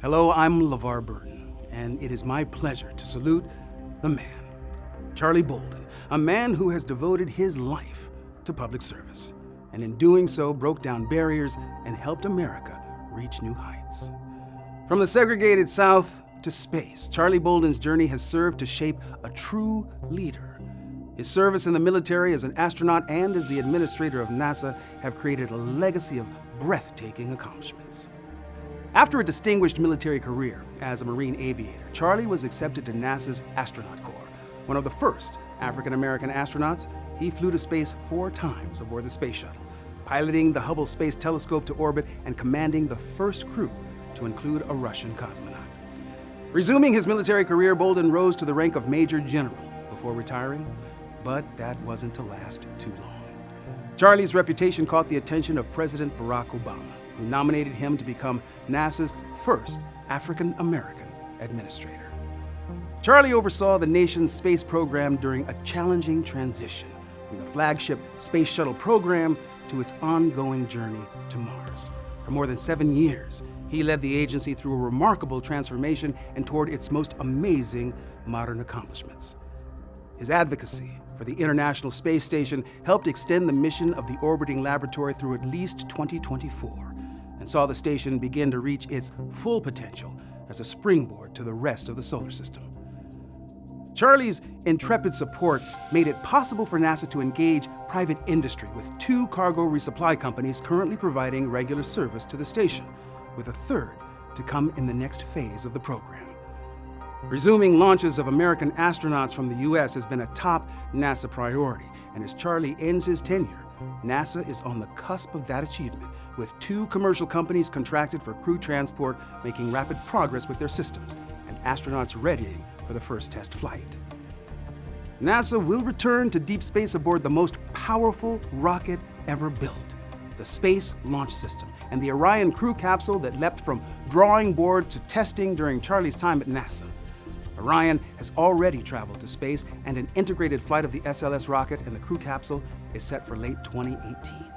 Hello, I'm LeVar Burton, and it is my pleasure to salute the man, Charlie Bolden, a man who has devoted his life to public service, and in doing so broke down barriers and helped America reach new heights. From the segregated South to space, Charlie Bolden's journey has served to shape a true leader. His service in the military as an astronaut and as the administrator of NASA have created a legacy of breathtaking accomplishments. After a distinguished military career as a Marine aviator, Charlie was accepted to NASA's Astronaut Corps. One of the first African-American astronauts, he flew to space 4 times aboard the space shuttle, piloting the Hubble Space Telescope to orbit and commanding the first crew to include a Russian cosmonaut. Resuming his military career, Bolden rose to the rank of Major General before retiring, but that wasn't to last too long. Charlie's reputation caught the attention of President Barack Obama, who nominated him to become NASA's first African-American administrator. Charlie oversaw the nation's space program during a challenging transition from the flagship Space Shuttle program to its ongoing journey to Mars. For more than 7 years, he led the agency through a remarkable transformation and toward its most amazing modern accomplishments. His advocacy for the International Space Station helped extend the mission of the orbiting laboratory through at least 2024, and saw the station begin to reach its full potential as a springboard to the rest of the solar system. Charlie's intrepid support made it possible for NASA to engage private industry, with 2 cargo resupply companies currently providing regular service to the station, with a 3rd to come in the next phase of the program. Resuming launches of American astronauts from the U.S. has been a top NASA priority, and as Charlie ends his tenure, NASA is on the cusp of that achievement, with 2 commercial companies contracted for crew transport, making rapid progress with their systems, and astronauts readying for the first test flight. NASA will return to deep space aboard the most powerful rocket ever built, the Space Launch System, and the Orion crew capsule that leapt from drawing boards to testing during Charlie's time at NASA. Orion has already traveled to space, and an integrated flight of the SLS rocket and the crew capsule is set for late 2018.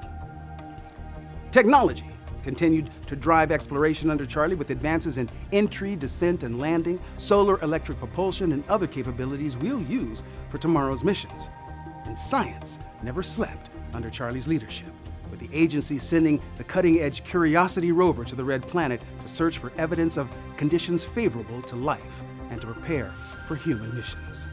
Technology continued to drive exploration under Charlie, with advances in entry, descent, and landing, solar electric propulsion, and other capabilities we'll use for tomorrow's missions. And science never slept under Charlie's leadership, with the agency sending the cutting-edge Curiosity rover to the Red Planet to search for evidence of conditions favorable to life and to prepare for human missions.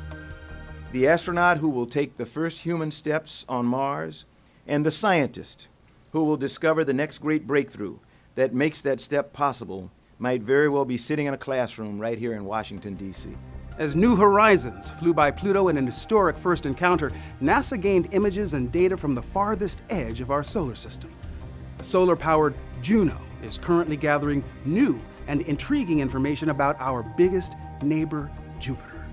The astronaut who will take the first human steps on Mars, and the scientist who will discover the next great breakthrough that makes that step possible might very well be sitting in a classroom right here in Washington, D.C. As New Horizons flew by Pluto in an historic first encounter, NASA gained images and data from the farthest edge of our solar system. A solar-powered Juno is currently gathering new and intriguing information about our biggest neighbor, Jupiter.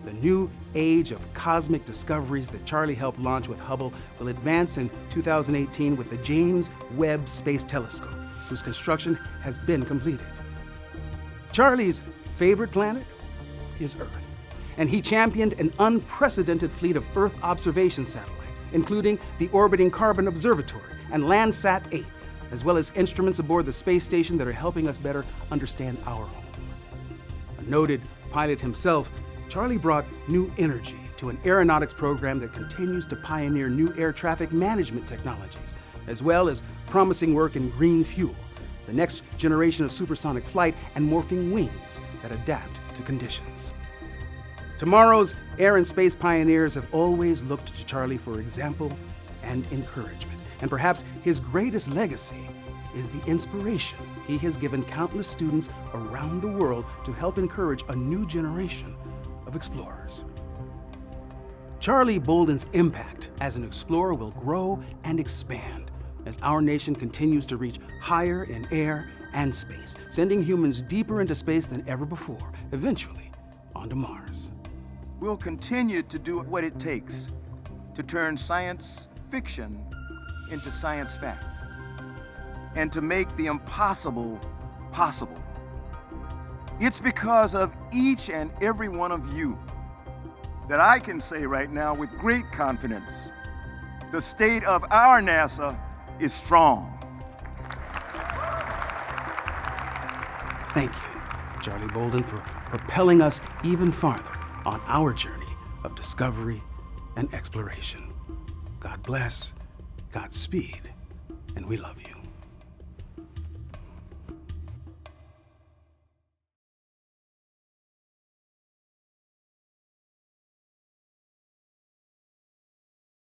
The new age of cosmic discoveries that Charlie helped launch with Hubble will advance in 2018 with the James Webb Space Telescope, whose construction has been completed. Charlie's favorite planet is Earth, and he championed an unprecedented fleet of Earth observation satellites, including the orbiting Carbon Observatory and Landsat 8, as well as instruments aboard the space station that are helping us better understand our home. A noted pilot himself, Charlie brought new energy to an aeronautics program that continues to pioneer new air traffic management technologies, as well as promising work in green fuel, the next generation of supersonic flight, and morphing wings that adapt to conditions. Tomorrow's air and space pioneers have always looked to Charlie for example and encouragement, and perhaps his greatest legacy is the inspiration he has given countless students around the world to help encourage a new generation of explorers. Charlie Bolden's impact as an explorer will grow and expand as our nation continues to reach higher in air and space, sending humans deeper into space than ever before, eventually onto Mars. We'll continue to do what it takes to turn science fiction into science fact, and to make the impossible possible. It's because of each and every one of you that I can say right now with great confidence, the state of our NASA is strong. Thank you, Charlie Bolden, for propelling us even farther on our journey of discovery and exploration. God bless, Godspeed, and we love you.